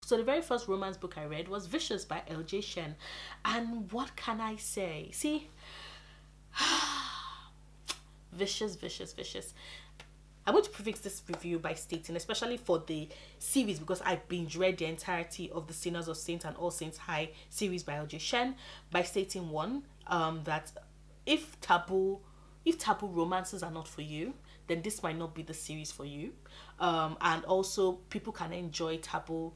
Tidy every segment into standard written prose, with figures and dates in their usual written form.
So the very first romance book I read was Vicious by L.J. Shen. And what can I say? See, vicious, vicious, vicious. I'm going to prefix this review by stating, especially for the series, because I binge read the entirety of the Sinners of Saints and All Saints High series by L.J. Shen, by stating one, that if taboo romances are not for you, then this might not be the series for you. And also, people can enjoy taboo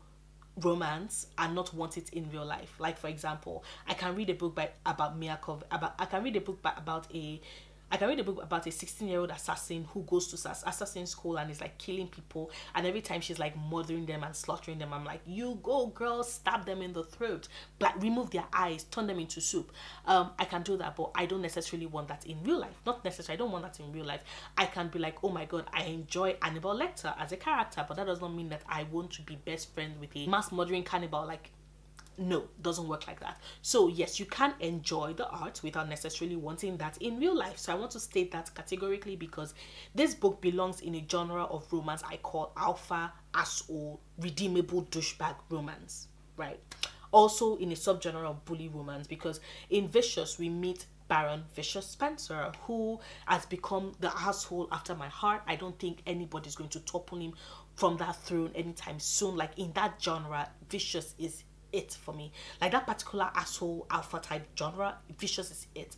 romance and not want it in real life. Like, for example, I can read a book about Miyakov, I can read a book about a 16-year-old assassin who goes to assassin school and is like killing people, and every time she's like murdering them and slaughtering them, I'm like, you go girl, stab them in the throat, like remove their eyes, turn them into soup. I can do that, but I don't necessarily want that in real life. Not necessarily, I don't want that in real life. I can be like, oh my god, I enjoy Hannibal Lecter as a character, but that does not mean that I want to be best friends with a mass murdering cannibal. Like, no, doesn't work like that. So yes, you can enjoy the art without necessarily wanting that in real life. So I want to state that categorically, because this book belongs in a genre of romance I call alpha, asshole, redeemable douchebag romance, right? Also in a subgenre of bully romance, because in Vicious we meet Baron Vicious Spencer, who has become the asshole after my heart. I don't think anybody's going to topple him from that throne anytime soon. Like, in that genre, Vicious is it for me. Like, that particular asshole alpha type genre, Vicious is it.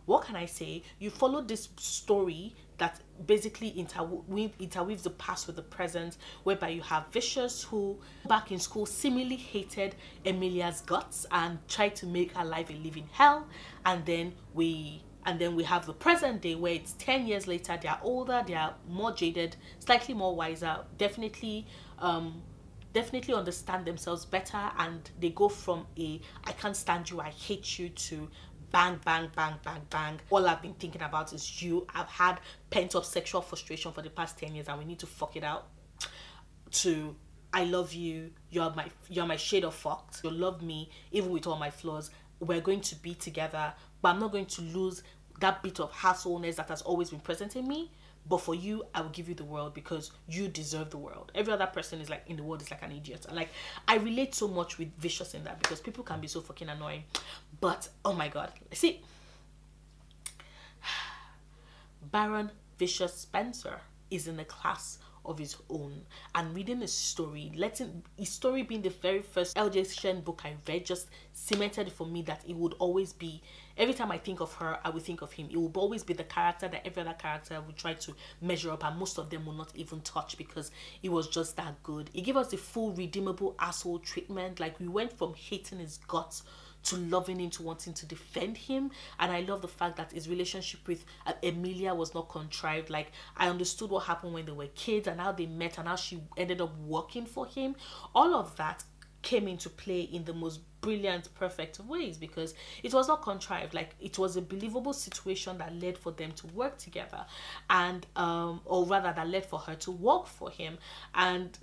What can I say? You follow this story that basically interweaves the past with the present, whereby you have Vicious, who back in school seemingly hated Emilia's guts and tried to make her life a living hell, and then we have the present day, where it's 10 years later, they are older, they are more jaded, slightly more wiser, definitely understand themselves better, and they go from a I can't stand you, I hate you, to bang, bang, bang, bang, bang, all I've been thinking about is you, I've had pent-up sexual frustration for the past 10 years and we need to fuck it out, to I love you, you're my shade of fucked, you love me even with all my flaws, we're going to be together, but I'm not going to lose that bit of hassleness that has always been present in me. But for you, I will give you the world because you deserve the world. Every other person is like in the world is like an idiot. Like, I relate so much with Vicious in that, because people can be so fucking annoying. But oh my god, see, Baron Vicious Spencer is in a class of his own, and reading his story, letting his story being the very first L.J. Shen book I read, just cemented for me that it would always be, every time I think of her, I would think of him. It will always be the character that every other character would try to measure up, and most of them will not even touch, because it was just that good. It gave us the full redeemable asshole treatment. Like, we went from hating his guts to loving him, to wanting to defend him. And I love the fact that his relationship with Emilia was not contrived. Like, I understood what happened when they were kids and how they met and how she ended up working for him. All of that came into play in the most brilliant, perfect ways, because it was not contrived. Like, it was a believable situation that led for them to work together, and or rather that led for her to work for him. And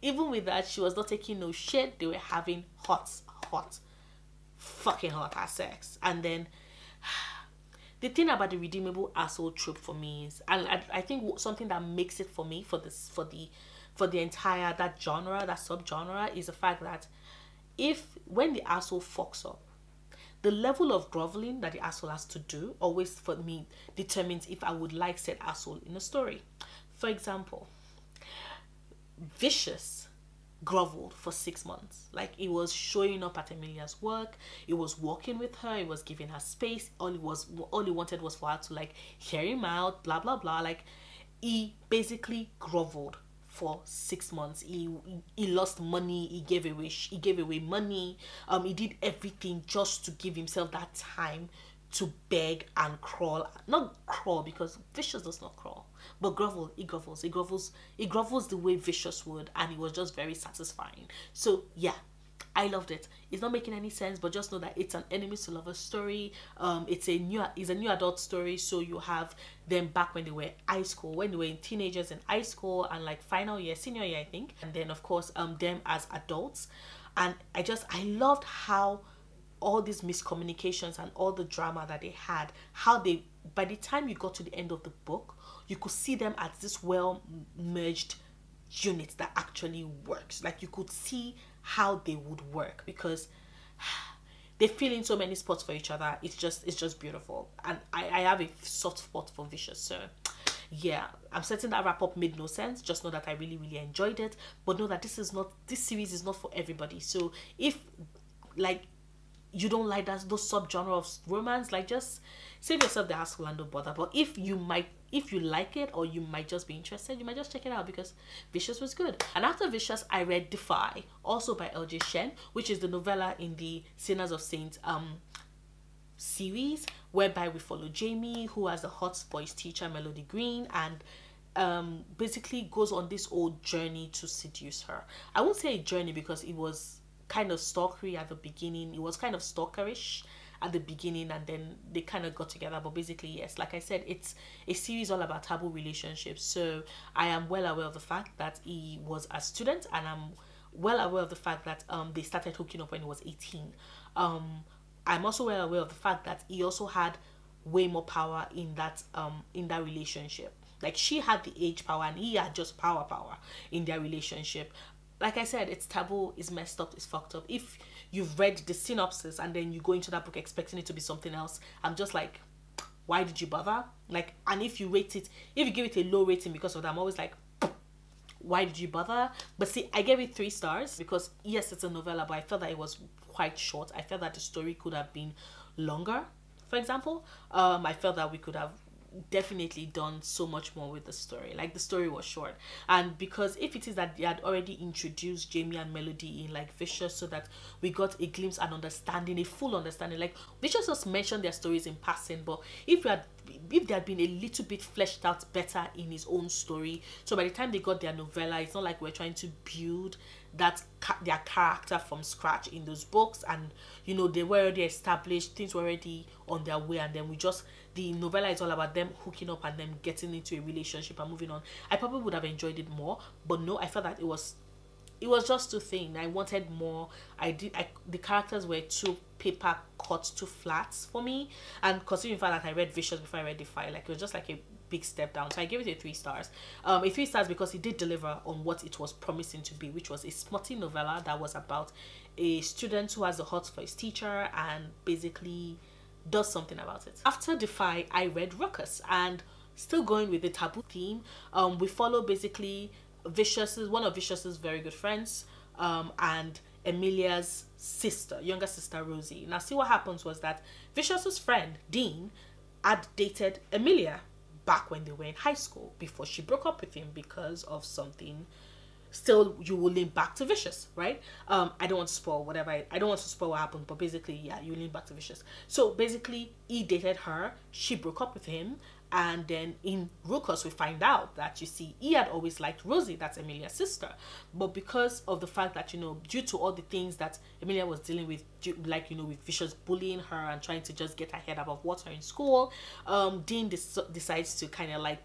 even with that, she was not taking no shit. They were having fucking hot ass sex. And then the thing about the redeemable asshole trope for me is, and I think something that makes it for me, for the entire that genre, that subgenre, is the fact that when the asshole fucks up, the level of groveling that the asshole has to do always, for me, determines if I would like said asshole in a story. For example, Vicious groveled for 6 months. Like, it was showing up at Emilia's work, it was walking with her, it was giving her space. All he wanted was for her to like hear him out, blah blah blah. Like, he basically groveled for 6 months. He lost money, he gave away money, he did everything just to give himself that time to beg and crawl. Not crawl, because Vicious does not crawl, but grovel. He grovels the way Vicious would, and it was just very satisfying. So yeah, I loved it. It's not making any sense, but just know that it's an enemies to lovers story. It's a new adult story. So you have them back when they were high school, when they were teenagers in high school, and like final year, senior year, I think, and then of course them as adults. And I loved how all these miscommunications and all the drama that they had, how they, by the time you got to the end of the book, you could see them as this well merged unit that actually works. Like, you could see how they would work because they fill in so many spots for each other. It's just beautiful. And I have a soft spot for Vicious. So yeah, I'm certain that wrap up made no sense. Just know that I really, really enjoyed it. But know that this series is not for everybody. So if like you don't like those subgenre of romance, like, just save yourself the hassle and don't bother. But if you like it, or you might just be interested, you might just check it out because Vicious was good. And after Vicious, I read Defy, also by LJ Shen, which is the novella in the Sinners of Saints series, whereby we follow Jamie, who has a hot for his teacher Melody Green, and basically goes on this old journey to seduce her. I won't say a journey because it was kind of stalkery at the beginning. It was kind of stalkerish at the beginning, and then they kind of got together. But basically, yes, like I said, it's a series all about taboo relationships. So I am well aware of the fact that he was a student, and I'm well aware of the fact that they started hooking up when he was 18. I'm also well aware of the fact that he also had way more power in that relationship. Like, she had the age power and he had just power in their relationship. Like I said, it's taboo, it's messed up, it's fucked up. If you've read the synopsis and then you go into that book expecting it to be something else, I'm just like, why did you bother? Like, and if you give it a low rating because of that, I'm always like, why did you bother? But see, I gave it 3 stars because yes, it's a novella, but I felt that it was quite short. I felt that the story could have been longer, for example. I felt that we could have definitely done so much more with the story. Like, the story was short, and because if it is that they had already introduced Jamie and Melody in like Vicious, so that we got a glimpse and understanding, a full understanding. Like, Vicious just mentioned their stories in passing, but if they had been a little bit fleshed out better in his own story, so by the time they got their novella, it's not like we're trying to build their character from scratch in those books, and you know, they were already established, things were already on their way, and then the novella is all about them hooking up and them getting into a relationship and moving on. I probably would have enjoyed it more, but no, I felt that it was just too thin. I wanted more. The characters were too paper cut, too flat for me, and considering the fact that I read Vicious before I read Defy, like, it was just like a big step down. So I gave it a 3 stars. A 3 stars because it did deliver on what it was promising to be, which was a smutty novella that was about a student who has a hot for his teacher and basically does something about it. After Defy, I read Ruckus, and still going with the taboo theme, we follow basically one of Vicious's very good friends, and Emilia's younger sister Rosie. Now, see, what happens was that Vicious's friend Dean had dated Emilia back when they were in high school before she broke up with him because of something. Still, you will link back to Vicious, right? I don't want to spoil I don't want to spoil what happened, but basically, yeah, you link back to Vicious. So basically, he dated her, she broke up with him, and then in Ruckus, we find out that, you see, he had always liked Rosie, that's Emilia's sister, but because of the fact that, you know, due to all the things that Emilia was dealing with, like, you know, with Vicious bullying her and trying to just get her head above water in school, Dean decides to kind of like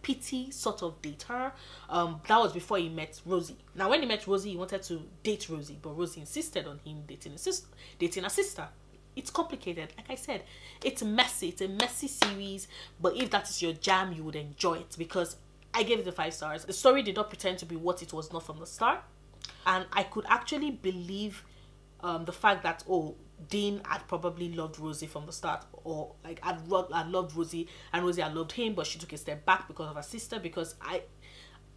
sort of date her. That was before he met Rosie. Now, when he met Rosie, he wanted to date Rosie, but Rosie insisted on him dating her sister. It's complicated. Like I said, it's messy. It's a messy series, but if that is your jam, you would enjoy it, because I gave it the 5 stars. The story did not pretend to be what it was not from the start, and I could actually believe the fact that, oh, Dean had probably loved Rosie from the start, or like had loved Rosie, and Rosie had loved him, but she took a step back because of her sister. Because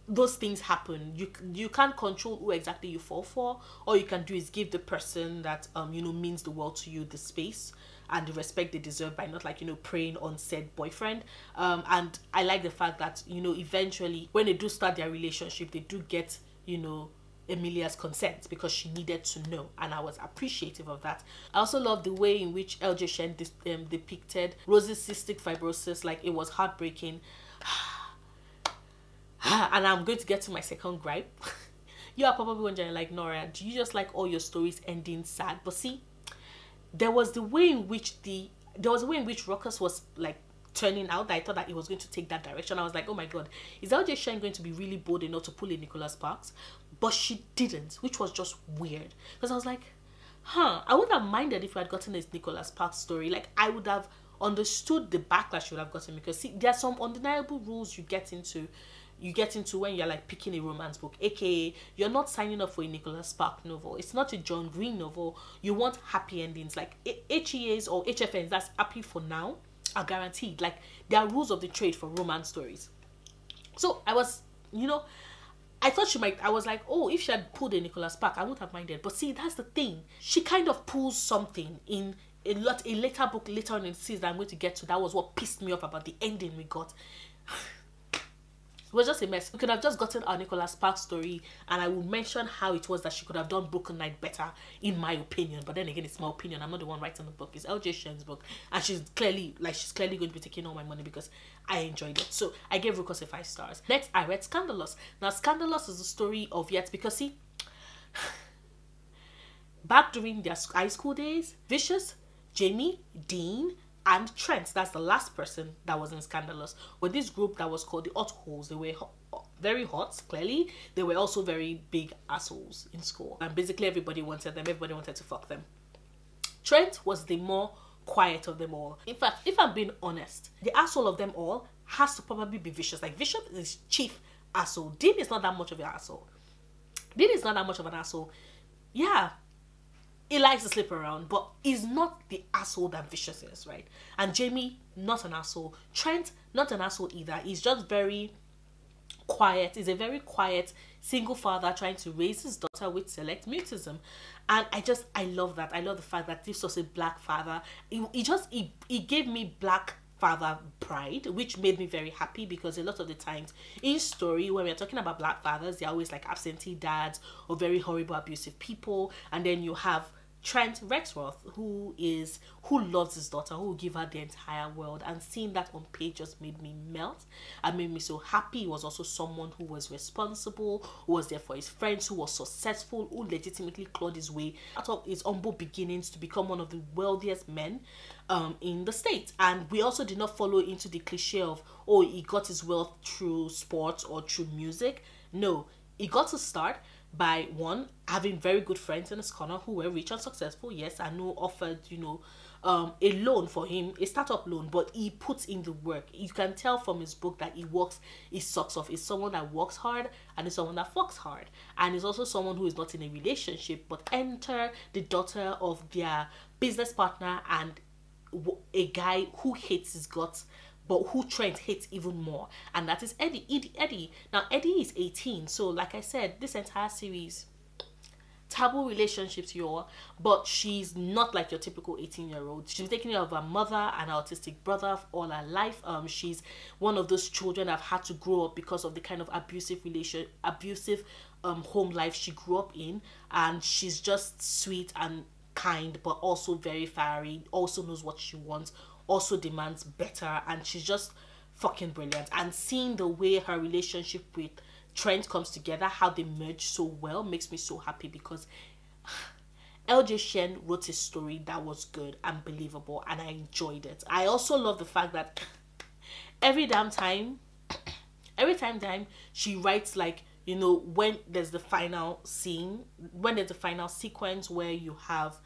those things happen. You can't control who exactly you fall for. All you can do is give the person that you know, means the world to you, the space and the respect they deserve, by not, like, you know, preying on said boyfriend. And I like the fact that, you know, eventually when they do start their relationship, they do get, you know, Emilia's consent, because she needed to know, and I was appreciative of that. I also love the way in which LJ Shen depicted Rosie's cystic fibrosis. Like, it was heartbreaking. And I'm going to get to my second gripe. You are probably wondering, like, Nora, do you just like all your stories ending sad? But see, there was the way in which Ruckus was like turning out that I thought that it was going to take that direction. I was like, oh my god, is LJ Shen going to be really bold enough to pull a Nicholas Sparks? But she didn't, which was just weird, because I was like, I wouldn't have minded if we had gotten this Nicholas Sparks story. Like, I would have understood the backlash you would have gotten, because see, there are some undeniable rules you get into, you get into when you're like picking a romance book, aka you're not signing up for a Nicholas Spark novel, it's not a John Green novel. You want happy endings, like HEAs or HFNs, that's happy for now, are guaranteed. Like, there are rules of the trade for romance stories. So I was, you know, I thought she might, I was like, oh, if she had pulled a Nicholas Spark, I wouldn't have minded. But see, that's the thing, she kind of pulls something in a later book later on in the season that I'm going to get to. That was what pissed me off about the ending we got. It was just a mess. We could have just gotten our Nicholas Sparks story, and I will mention how it was that she could have done Broken Night better, in my opinion. But then again, it's my opinion. I'm not the one writing the book. It's LJ Shen's book, and she's clearly going to be taking all my money because I enjoyed it. So I gave Ruckus a 5 stars. Next, I read Scandalous. Now, Scandalous is the story of because see, back during their high school days, Vicious, Jamie, Dean, and Trent, that's the last person that was in Scandalous, were this group that was called the Hot Holes. They were very hot, clearly. They were also very big assholes in school. And basically everybody wanted them. Everybody wanted to fuck them. Trent was the more quiet of them all. In fact, if I'm being honest, the asshole of them all has to probably be Vicious. Like, Vicious is chief asshole. Dean is not that much of an asshole. Dean is not that much of an asshole. Yeah, he likes to slip around, but he's not the asshole that Vicious is, right? And Jamie, not an asshole. Trent, not an asshole either. He's just very quiet. He's a very quiet single father trying to raise his daughter with select mutism. And I love that. I love the fact that this was a black father. He gave me black father pride, which made me very happy, because a lot of the times in story, when we're talking about black fathers, they're always like absentee dads or very horrible abusive people. And then you have Trent Rexroth, who loves his daughter, who will give her the entire world. And seeing that on page just made me melt and made me so happy. He was also someone who was responsible, who was there for his friends, who was successful, who legitimately clawed his way out of his humble beginnings to become one of the wealthiest men in the States. And we also did not follow into the cliche of, oh, he got his wealth through sports or through music. No, he got to start by, one, having very good friends in his corner who were rich and successful, yes, and who offered, a loan for him, a startup loan, but he puts in the work. You can tell from his book that he works his socks off. He's someone that works hard and is someone that fucks hard. And he's also someone who is not in a relationship, but enter the daughter of their business partner and a guy who hates his guts, but who Trent hates even more, and that is Eddie. Now, Eddie is 18, so like I said, this entire series, taboo relationships, y'all, but she's not like your typical 18-year-old. She's taking care of her mother and her autistic brother all her life. She's one of those children that have had to grow up because of the kind of abusive home life she grew up in, and she's just sweet and kind, but also very fiery, also knows what she wants, also demands better, and she's just fucking brilliant. And seeing the way her relationship with Trent comes together, how they merge so well, makes me so happy, because LJ Shen wrote a story that was good and believable, and I enjoyed it. I also love the fact that every time she writes, like, when there's the final scene, when there's the final sequence where you have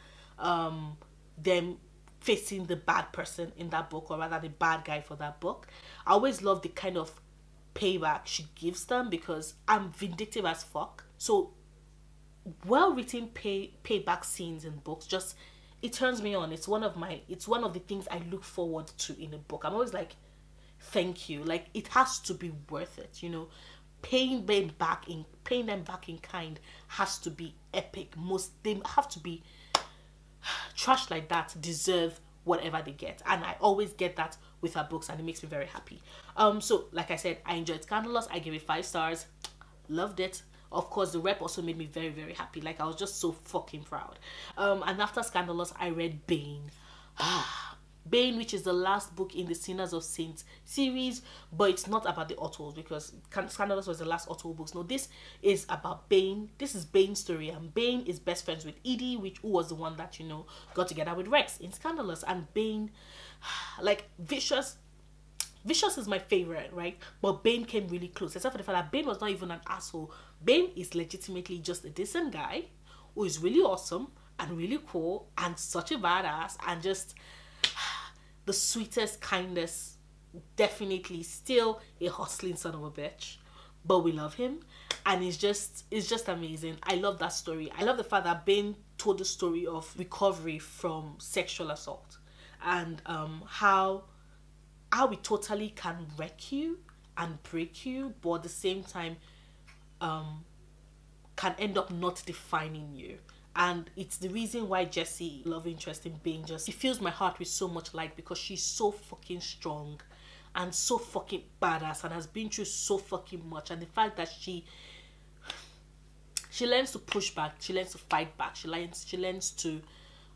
them facing the bad person in that book, or rather the bad guy for that book, I always love the kind of payback she gives them, because I'm vindictive as fuck. So well-written payback scenes in books, just, it turns me on. It's one of the things I look forward to in a book. I'm always like, thank you. Like, it has to be worth it, paying them back in kind has to be epic. They have to be trash like that, deserve whatever they get, and I always get that with her books, and it makes me very happy. So like I said, I enjoyed Scandalous. I gave it 5 stars. Loved it. Of course, the rep also made me very, very happy. Like, I was just so fucking proud. And after Scandalous, I read Bane. Bane, which is the last book in the Sinners of Saints series, but it's not about the Ottos, because Scandalous was the last Otto books. No, this is about Bane. This is Bane's story, and Bane is best friends with Edie, who was the one that, got together with Rex in Scandalous. And Bane, like, Vicious is my favorite, right? But Bane came really close, except for the fact that Bane was not even an asshole. Bane is legitimately just a decent guy who is really awesome and really cool and such a badass, and just the sweetest, kindness, definitely still a hustling son of a bitch, but we love him, and it's just amazing. I love that story. I love the fact that Bane told the story of recovery from sexual assault, and how it totally can wreck you and break you, but at the same time can end up not defining you. And it's the reason why Jessie, love interest in Bane, she fills my heart with so much light, because she's so fucking strong and so fucking badass and has been through so fucking much. And the fact that she learns to push back, she learns to fight back, she learns to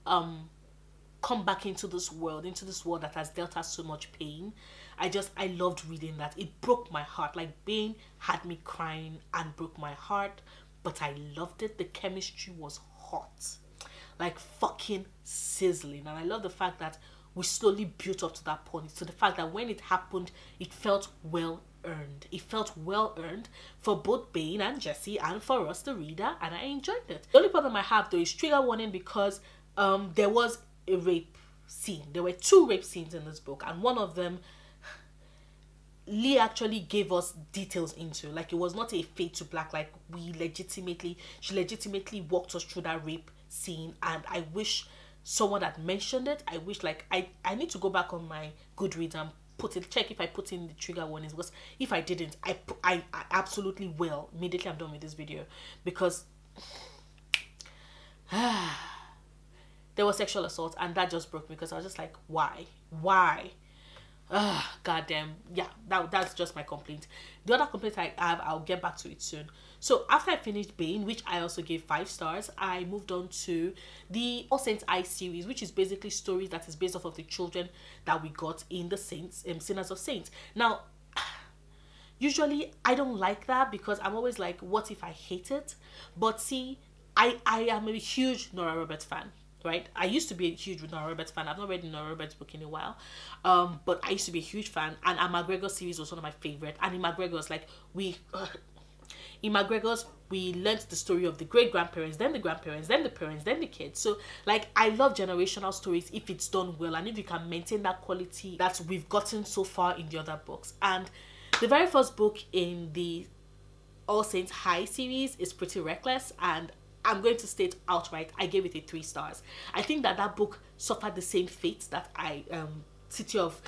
come back into this world that has dealt her so much pain. I loved reading that. It broke my heart. Like, Bane had me crying and broke my heart, but I loved it. The chemistry was hot, like fucking sizzling. And I love the fact that we slowly built up to that point, to the fact that when it happened, it felt well earned. It felt well earned for both Bane and Jessie, and for us, the reader, and I enjoyed it. The only problem I have though is trigger warning, because there was a rape scene. There were 2 rape scenes in this book, and one of them Lee actually gave us details into. Like, it was not a fade to black. Like, she legitimately walked us through that rape scene, and I wish someone had mentioned it. I wish, like, I need to go back on my Goodreads and check if I put in the trigger warnings, because if I didn't, I absolutely will immediately I'm done with this video, because there was sexual assault, and that just broke me, because I was just like, why? Goddamn. Yeah, that's just my complaint. The other complaint I have, I'll get back to it soon. So after I finished Bane, which I also gave 5 stars, I moved on to the All Saints I series, which is basically stories that is based off of the children that we got in the Sinners of Saints. Now, usually I don't like that, because I'm always like, what if I hate it? But see, I am a huge Nora Roberts fan. Right, I used to be a huge Nora Roberts fan. I've not read Nora Roberts book in a while, but I used to be a huge fan. And a McGregor series was one of my favorite. And in McGregor's, like, in McGregor's, we learned the story of the great grandparents, then the grandparents, then the parents, then the kids. So, like, I love generational stories if it's done well, and if you can maintain that quality that we've gotten so far in the other books. And the very first book in the All Saints High series is Pretty Reckless, and I'm going to state outright, I gave it a 3 stars. I think that book suffered the same fate that City of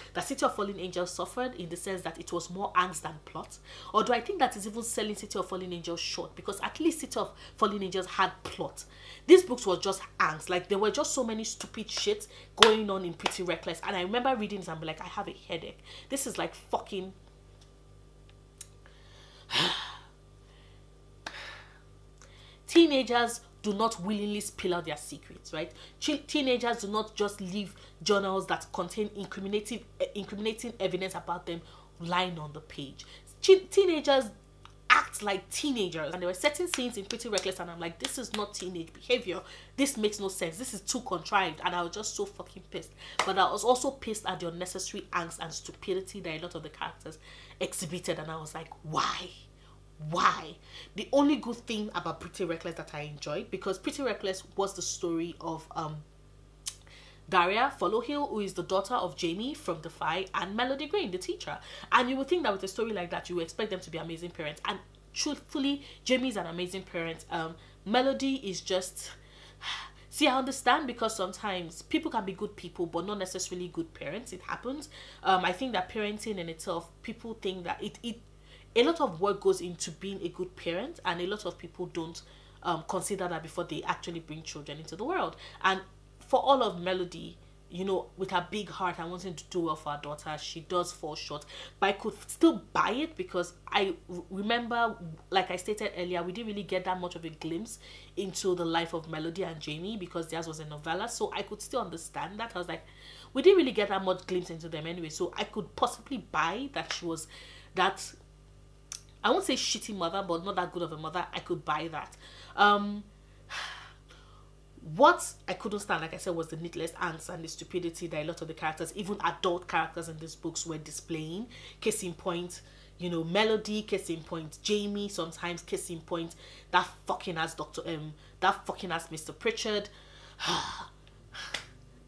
Fallen Angels suffered, in the sense that it was more angst than plot. Although I think that is even selling City of Fallen Angels short, because at least City of Fallen Angels had plot. These books were just angst. Like, there were just so many stupid shit going on in Pretty Reckless, and I remember reading this and be like, I have a headache. This is like fucking teenagers do not willingly spill out their secrets, right? Teenagers do not just leave journals that contain incriminating evidence about them lying on the page. Teenagers act like teenagers, and there were certain scenes in Pretty Reckless, and I'm like, this is not teenage behavior. This makes no sense. This is too contrived, and I was just so fucking pissed. But I was also pissed at the unnecessary angst and stupidity that a lot of the characters exhibited, and I was like, why? The only good thing about Pretty Reckless that I enjoyed, because Pretty Reckless was the story of Daria Followhill, who is the daughter of Jamie from Defy, and Melody Green, the teacher. And you would think that with a story like that, you would expect them to be amazing parents. And truthfully, Jamie is an amazing parent. Melody is just... See, I understand, because sometimes people can be good people, but not necessarily good parents. It happens. I think that parenting in itself, people think that a lot of work goes into being a good parent, and a lot of people don't consider that before they actually bring children into the world. And for all of Melody, you know, with her big heart and wanting to do well for her daughter, she does fall short. But I could still buy it, because I remember, like I stated earlier, we didn't really get that much of a glimpse into the life of Melody and Jamie, because theirs was a novella. So I could still understand that. I was like, we didn't really get that much glimpse into them anyway. So I could possibly buy that she was that... I won't say shitty mother, but not that good of a mother. I could buy that. What I couldn't stand, like I said, was the needless angst and the stupidity that a lot of the characters, even adult characters in these books, were displaying. Case in point, you know, Melody. Case in point, Jamie. Sometimes, case in point, that fucking ass that fucking ass Mr. Pritchard.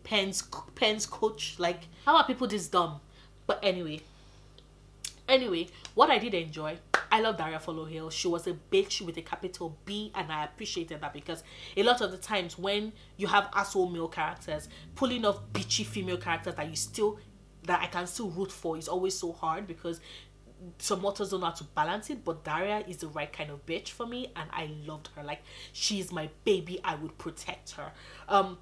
Penn's coach. Like, how are people this dumb? But anyway, what I did enjoy, I love Daria Follow Hill. She was a bitch with a capital B, and I appreciated that, because a lot of the times when you have asshole male characters pulling off bitchy female characters that I can still root for is always so hard, because some authors don't know how to balance it. But Daria is the right kind of bitch for me, and I loved her. Like, she's my baby. I would protect her.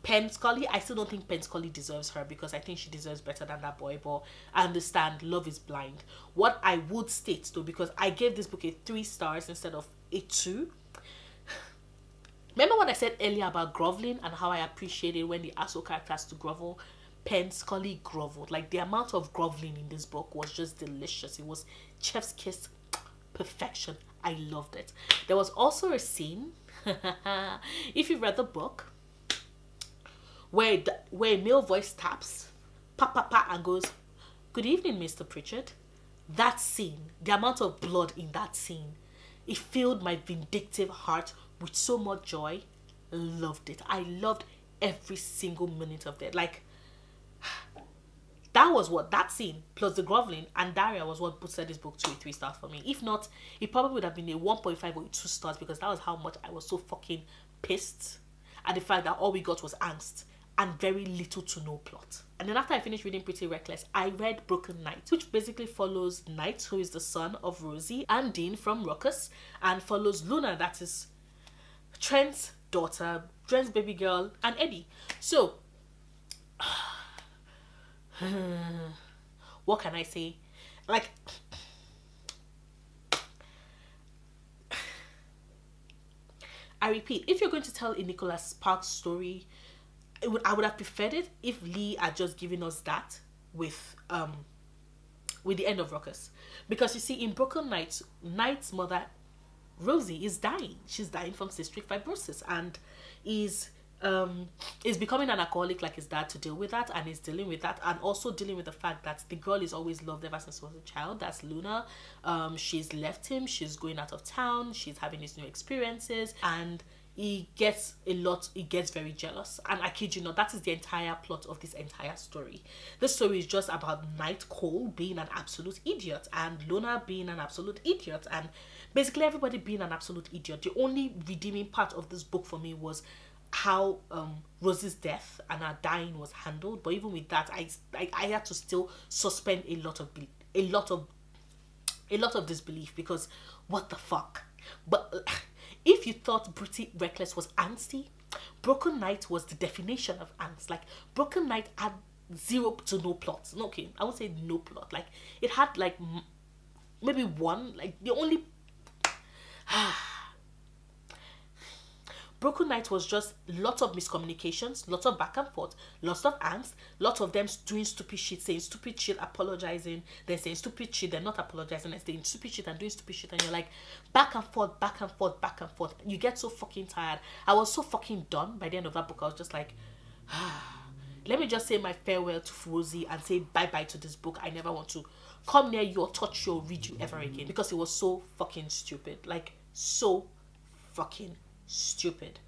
Pen Scully, I still don't think Pen Scully deserves her, because I think she deserves better than that boy, but I understand love is blind. What I would state though, because I gave this book a 3 stars instead of a 2. Remember what I said earlier about groveling and how I appreciated when the asshole character has to grovel? Pen Scully groveled. Like, the amount of groveling in this book was just delicious. It was chef's kiss perfection. I loved it. There was also a scene, if you read the book, where a male voice taps, pa pa pa, and goes, "Good evening, Mr. Pritchard." That scene, the amount of blood in that scene, it filled my vindictive heart with so much joy. Loved it. I loved every single minute of it. Like, that was what, that scene plus the groveling and Daria was what boosted this book to a 3 stars for me. If not, it probably would have been a 1.5 or a 2 stars, because that was how much I was so fucking pissed at the fact that all we got was angst and very little to no plot. And then after I finished reading Pretty Reckless, I read Broken Knight, which basically follows Knight, who is the son of Rosie and Dean from Ruckus, and follows Luna, that is Trent's daughter, Trent's baby girl, and Eddie. So what can I say? Like, I repeat, if you're going to tell a Nicholas Sparks story, I would have preferred it if Lee had just given us that with the end of Ruckus. Because you see, in Broken Knight, Knight's mother Rosie is dying. She's dying from cystic fibrosis, and is becoming an alcoholic like his dad to deal with that, and is dealing with that, and also dealing with the fact that the girl is always loved ever since she was a child. That's Luna. She's left him, she's going out of town, she's having these new experiences, and he gets very jealous. And I kid you not, that is the entire plot of this entire story. This story is just about Knight Cole being an absolute idiot, and Luna being an absolute idiot, and basically everybody being an absolute idiot. The only redeeming part of this book for me was how Rosie's death and her dying was handled. But even with that, I had to still suspend a lot of disbelief, because what the fuck. But if you thought Pretty Reckless was angsty, Broken Knight was the definition of angst. Like, Broken Knight had 0 to no plot. Okay, I won't say no plot. Like, it had like maybe one. Like, the only Broken Knight was just lots of miscommunications, lots of back and forth, lots of angst, lots of them doing stupid shit, saying stupid shit, apologizing, then saying stupid shit, then not apologizing, and saying stupid shit and doing stupid shit, and you're like, back and forth, back and forth, back and forth. You get so fucking tired. I was so fucking done by the end of that book. I was just like, let me just say my farewell to Rosie and say bye-bye to this book. I never want to come near you or touch you or read you ever again, because it was so fucking stupid. Like, so fucking stupid.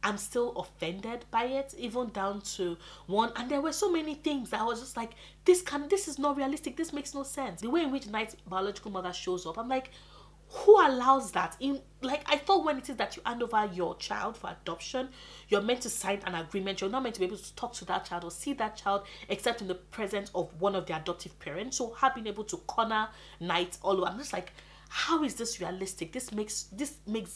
I'm still offended by it, even down to one, and there were so many things that I was just like, this is not realistic, this makes no sense. The way in which Knight's biological mother shows up, I'm like, who allows that? In, like, I thought when it is that you hand over your child for adoption, you're meant to sign an agreement. You're not meant to be able to talk to that child or see that child except in the presence of one of the adoptive parents. So her being able to corner Knight all over, I'm just like, how is this realistic? This makes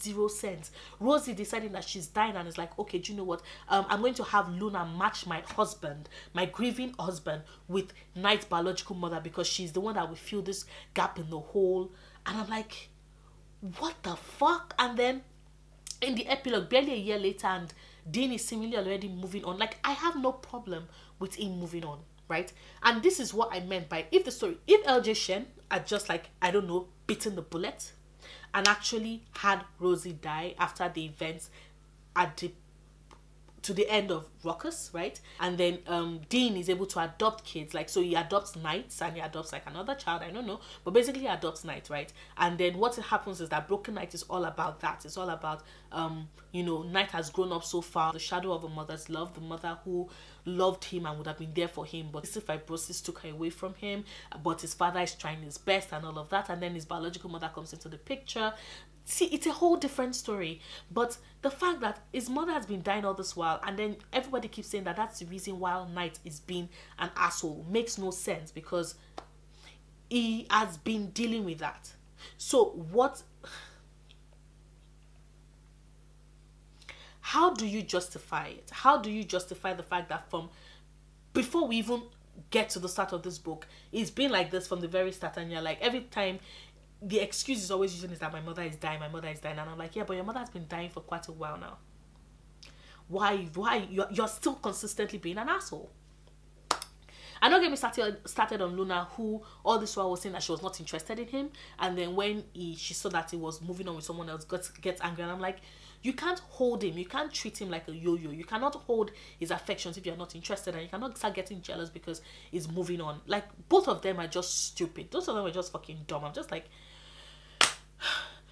0 sense. Rosie deciding that she's dying and is like, okay, do you know what? I'm going to have Luna match my husband, my grieving husband, with Knight's biological mother, because she's the one that will fill this gap in the hole. And I'm like, what the fuck? And then in the epilogue, barely a year later, and Dean is seemingly already moving on. Like, I have no problem with him moving on, right? And this is what I meant by, if LJ Shen had just, like, I don't know, bitten the bullet and actually had Rosie die after the events at the to the end of Ruckus, right? And then Dean is able to adopt kids, like, so he adopts Knights and he adopts like another child, I don't know, but basically he adopts Knight, right? And then what happens is that Broken Knight is all about that. It's all about you know, Knight has grown up so far, the shadow of a mother's love, the mother who loved him and would have been there for him, but cystic fibrosis took her away from him, but his father is trying his best and all of that, and then his biological mother comes into the picture. See, it's a whole different story. But the fact that his mother has been dying all this while, and then everybody keeps saying that that's the reason why Knight is being an asshole, makes no sense, because he has been dealing with that. So what, how do you justify it? How do you justify the fact that from before we even get to the start of this book, it's been like this from the very start, and you're like, every time the excuse is always using is that my mother is dying, and I'm like, yeah, but your mother has been dying for quite a while now. Why you're still consistently being an asshole? And don't get me started on Luna, who all this while was saying that she was not interested in him, and then when she saw that he was moving on with someone else, gets angry, and I'm like, you can't hold him, you can't treat him like a yo-yo, you cannot hold his affections if you're not interested, and you cannot start getting jealous because he's moving on. Like, both of them are just stupid. Both of them are just fucking dumb. I'm just like,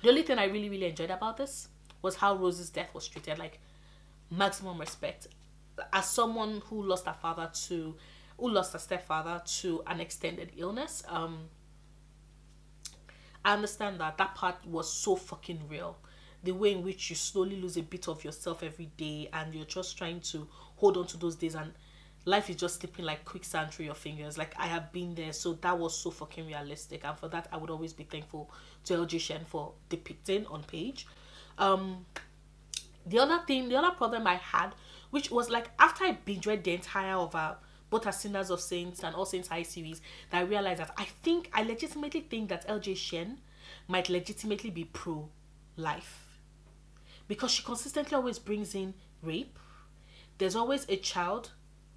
the only thing I really enjoyed about this was how Rose's death was treated. Like, maximum respect. As someone who lost her stepfather to an extended illness, I understand that part was so fucking real. The way in which you slowly lose a bit of yourself every day, and you're just trying to hold on to those days, and life is just slipping like quicksand through your fingers. Like, I have been there, so that was so fucking realistic, and for that I would always be thankful to LJ Shen for depicting on page. The other problem I had, which was like, after I binge read the entire of both her Sinners of Saints and All Saints High series, that I realized that I legitimately think that LJ Shen might legitimately be pro-life, because she consistently always brings in rape. There's always a child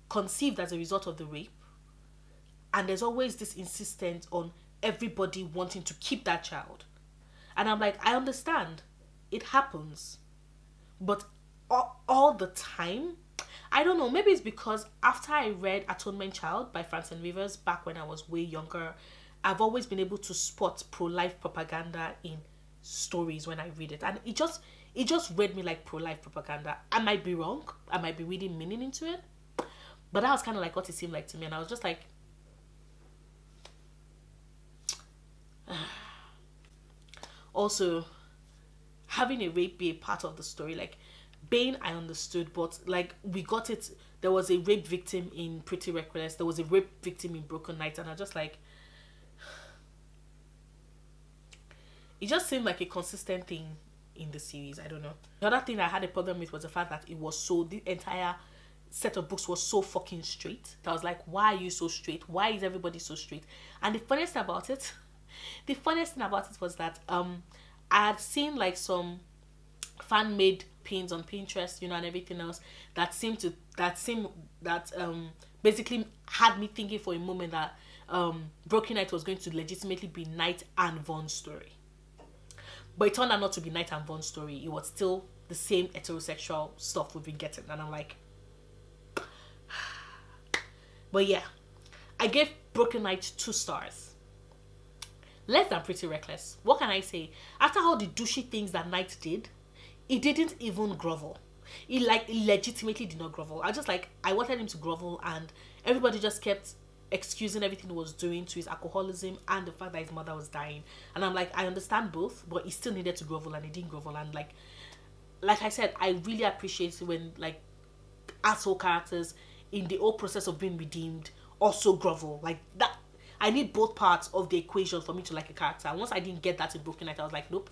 conceived as a result of the rape, and there's always this insistence on everybody wanting to keep that child. And I'm like, I understand it happens, but all the time, I don't know, maybe it's because after I read Atonement Child by Francine Rivers back when I was way younger, I've always been able to spot pro-life propaganda in stories when I read it, and it just read me like pro-life propaganda. I might be wrong, I might be reading meaning into it, but that was kind of like what it seemed like to me, and I was just like, also, having a rape be a part of the story, like, Bane, I understood, but like, we got it, there was a rape victim in Pretty Reckless, there was a rape victim in Broken Knight, and I just like, it just seemed like a consistent thing in the series. I don't know. The other thing I had a problem with was the fact that the entire set of books was so fucking straight. I was like, why are you so straight? Why is everybody so straight? And the funniest thing about it was that I had seen like some fan-made pins on Pinterest, you know, and everything else that basically had me thinking for a moment that Broken Knight was going to legitimately be Knight and Vaughn's story. But it turned out not to be Knight and Vaughn's story. It was still the same heterosexual stuff we've been getting, and I'm like, but yeah, I gave Broken Knight 2 stars. Less than Pretty Reckless. What can I say? After all the douchey things that Knight did, he didn't even grovel. He legitimately did not grovel. I wanted him to grovel, and everybody just kept excusing everything he was doing to his alcoholism and the fact that his mother was dying. And I'm like, I understand both, but he still needed to grovel, and he didn't grovel. And like I said, I really appreciate it when like asshole characters in the whole process of being redeemed also grovel. Like that, I need both parts of the equation for me to like a character. And once I didn't get that in Broken Knight, I was like, nope,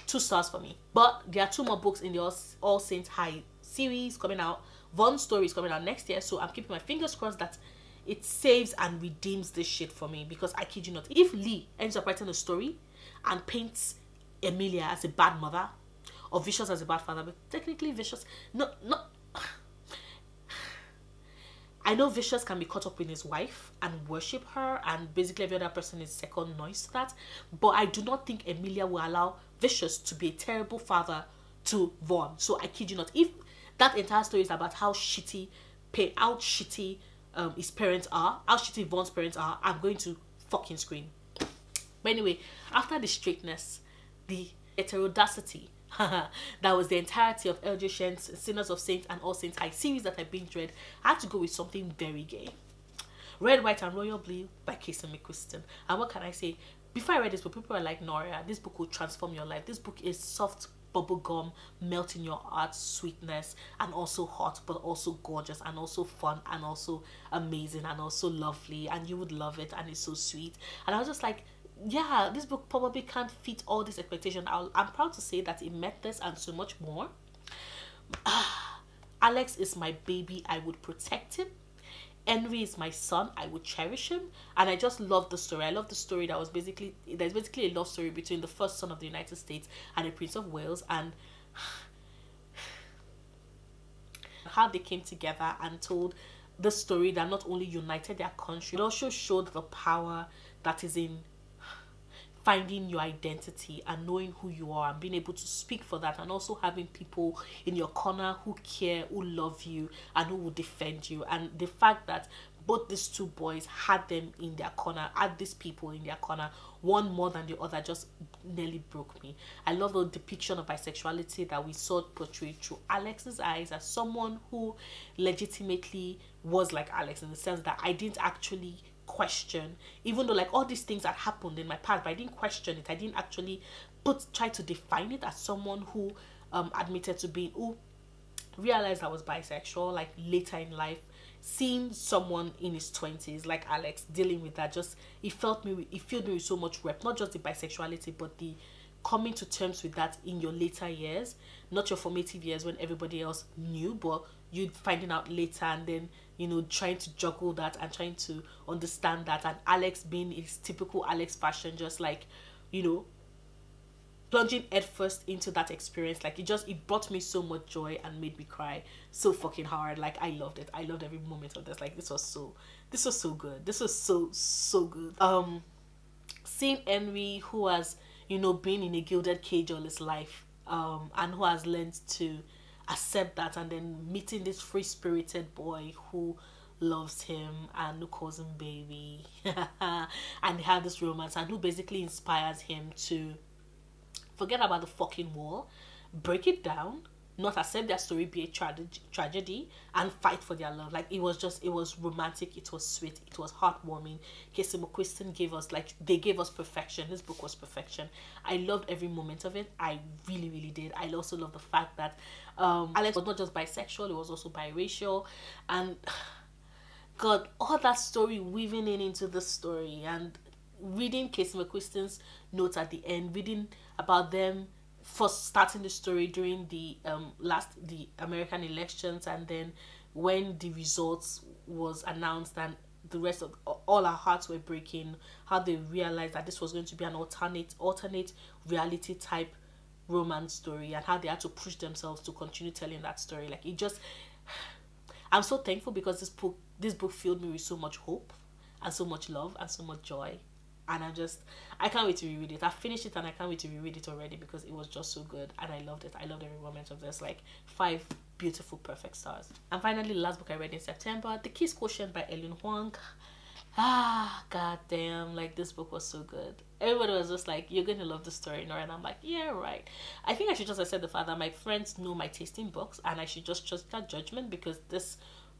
2 stars for me. But there are 2 more books in the All Saints High series coming out. Vaughn's story is coming out next year, so I'm keeping my fingers crossed that it saves and redeems this shit for me, because I kid you not, if Lee ends up writing a story and paints Emilia as a bad mother or Vicious as a bad father, but technically Vicious, no, I know Vicious can be caught up in his wife and worship her, and basically every other person is second noise to that, but I do not think Emilia will allow Vicious to be a terrible father to Vaughn. So I kid you not, if That entire story is about how shitty his parents are, how shitty Vaughn's parents are. I'm going to fucking scream. But anyway, after the straightness, the heterodacity, that was the entirety of LJ Shen's Sinners of Saints and All Saints High series that I binge read, I had to go with something very gay. Red, White and Royal Blue by Kiss Quotient. And what can I say? Before I read this book, people were like, Noria, this book will transform your life. This book is soft bubblegum, melt in your heart, sweetness, and also hot, but also gorgeous, and also fun, and also amazing, and also lovely, and you would love it, and it's so sweet. And I was just like, yeah, this book probably can't fit all this expectation. I'm proud to say that it met this and so much more. Alex is my baby. I would protect him. Henry is my son. I would cherish him. And I just love the story. I love the story that was there's basically a love story between the first son of the United States and the Prince of Wales, and how they came together and told the story that not only united their country, it also showed the power that is in finding your identity and knowing who you are and being able to speak for that, and also having people in your corner who care, who love you, and who will defend you. And the fact that both these two boys had them in their corner, had these people in their corner, one more than the other, just nearly broke me. I love the depiction of bisexuality that we saw portrayed through Alex's eyes as someone who legitimately was like Alex, in the sense that I didn't actually question, even though like all these things had happened in my past, but I didn't question it. I didn't actually try to define it as someone who admitted to being, who realized I was bisexual like later in life. Seeing someone in his 20s like Alex dealing with that, just it filled me with so much rep, not just the bisexuality, but the coming to terms with that in your later years, not your formative years when everybody else knew, but you finding out later, and then, you know, trying to juggle that and trying to understand that, and Alex being his typical Alex fashion, just like, you know, plunging headfirst into that experience. Like it brought me so much joy and made me cry so fucking hard. Like I loved it. I loved every moment of this. Like this was so good. This was so good. Seeing Henry, who has, you know, been in a gilded cage all his life, and who has learned to accept that, and then meeting this free-spirited boy who loves him and who calls him baby and they have this romance, and who basically inspires him to forget about the fucking war, break it down, not accept their story be a tragedy, and fight for their love. Like it was romantic, it was sweet, it was heartwarming. Kiss Quotient gave us, like, they gave us perfection. This book was perfection. I loved every moment of it. I really did. I also love the fact that Alex was not just bisexual, he was also biracial, and God, all that story weaving into the story, and reading Kiss Quotient's notes at the end, reading about them first starting the story during the American elections, and then when the results was announced and the rest of all our hearts were breaking, how they realized that this was going to be an alternate reality type romance story, and how they had to push themselves to continue telling that story. Like it just, I'm so thankful, because this book filled me with so much hope and so much love and so much joy. And I can't wait to reread it. I finished it and I can't wait to reread it already, because it was just so good and I loved it. I loved every moment of this. Like 5 beautiful, perfect stars. And finally, the last book I read in September, The Kiss Quotient by Ellen Huang. God damn, like this book was so good. Everybody was just like, you're going to love the story, Nora. And I'm like, yeah, right. I think I should just accept the fact that my friends know my taste in books, and I should just trust that judgment, because this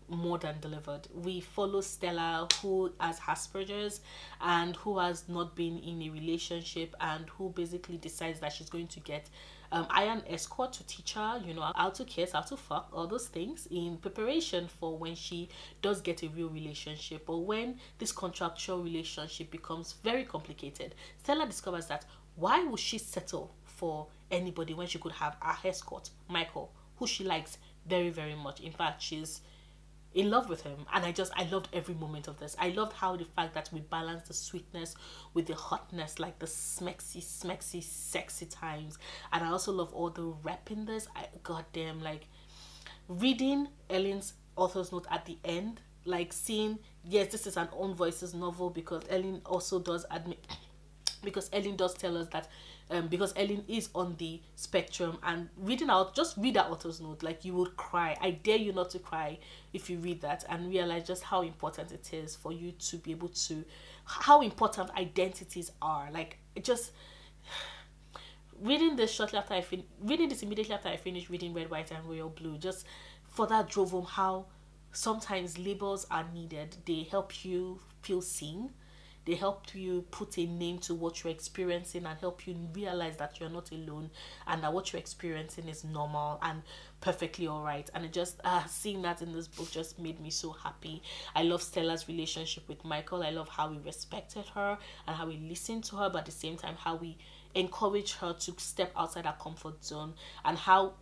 more than delivered. We follow Stella, who has Asperger's and who has not been in a relationship, and who basically decides that she's going to get an escort to teach her, you know, how to kiss, how to fuck, all those things, in preparation for when she does get a real relationship. But when this contractual relationship becomes very complicated, Stella discovers that why would she settle for anybody when she could have her escort, Michael, who she likes very, very much. In fact, she's in love with him. And I loved every moment of this. I loved how the fact that we balanced the sweetness with the hotness, like the smexy, sexy times. And I also love all the rap in this. Goddamn, like reading Ellen's author's note at the end, like seeing, yes, this is an own voices novel, because Ellen also does admit, because Ellen does tell us that because Ellen is on the spectrum, and reading out, just read that author's note, like you will cry. I dare you not to cry if you read that and realize just how important it is for you to be able to, how important identities are. Like, just reading this shortly after reading this immediately after I finished reading Red, White and Royal Blue, just for that drove home how sometimes labels are needed. They help you feel seen. They help you put a name to what you're experiencing and help you realize that you're not alone and that what you're experiencing is normal and perfectly all right. And it just, seeing that in this book just made me so happy. I love Stella's relationship with Michael. I love how he respected her and how he listened to her, but at the same time, how we encouraged her to step outside her comfort zone, and how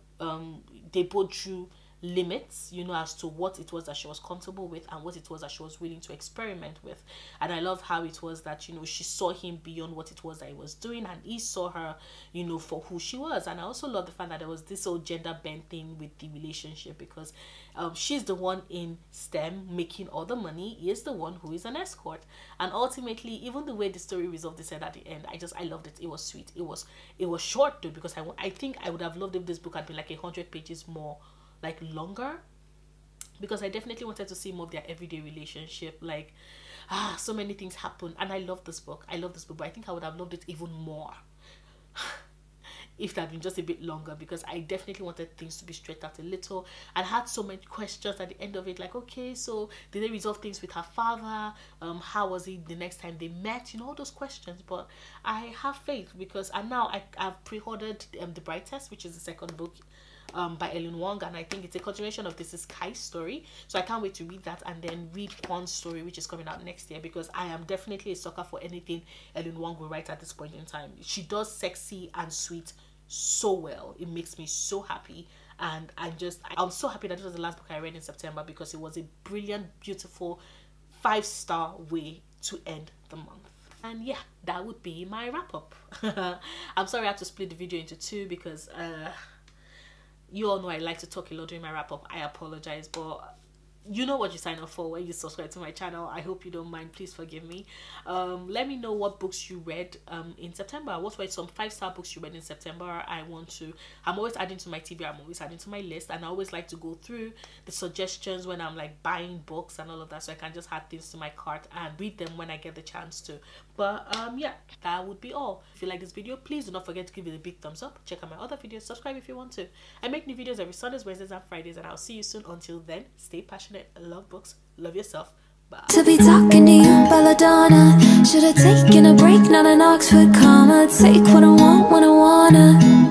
they both drew limits, you know, as to what it was that she was comfortable with and what it was that she was willing to experiment with. And I love how it was that, you know, she saw him beyond what it was that he was doing, and he saw her, you know, for who she was. And I also love the fact that there was this whole gender bend thing with the relationship, because she's the one in STEM making all the money, he is the one who is an escort. And ultimately, even the way the story resolved itself at the end, I loved it. It was sweet. It was short though, because I think I would have loved if this book had been like 100 pages more, like longer, because I definitely wanted to see more of their everyday relationship. Like, so many things happen, and I love this book. But I think I would have loved it even more if that had been just a bit longer, because I definitely wanted things to be straight out a little, and had so many questions at the end of it, like, okay, so did they resolve things with her father? How was it the next time they met? You know, all those questions. But I have faith, because now I've pre-ordered The Bright Test, which is the second book by Ellen Wong, and I think it's a continuation of This Is Kai's story, so I can't wait to read that and then read Kwon's story, which is coming out next year, because I am definitely a sucker for anything Ellen Wong will write at this point in time. She does sexy and sweet so well. It makes me so happy, and I'm so happy that this was the last book I read in September, because it was a brilliant, beautiful 5-star way to end the month. And yeah, that would be my wrap-up. I'm sorry I had to split the video into two, because you all know I like to talk a lot during my wrap-up. I apologize, but you know what you sign up for when you subscribe to my channel. I hope you don't mind. Please forgive me. Let me know what books you read in September. What were some 5-star books you read in September? I'm always adding to my TV. I'm always adding to my list, and I always like to go through the suggestions when I'm like buying books and all of that, so I can just add things to my cart and read them when I get the chance to. But yeah, that would be all. If you like this video, please do not forget to give it a big thumbs up. Check out my other videos. Subscribe if you want to. I make new videos every Sundays, Wednesdays and Fridays, and I'll see you soon. Until then, stay passionate, love books, love yourself. Bye. To be talking to you, belladonna. Should've taken a break, not an Oxford comma. Take what I want when I wanna.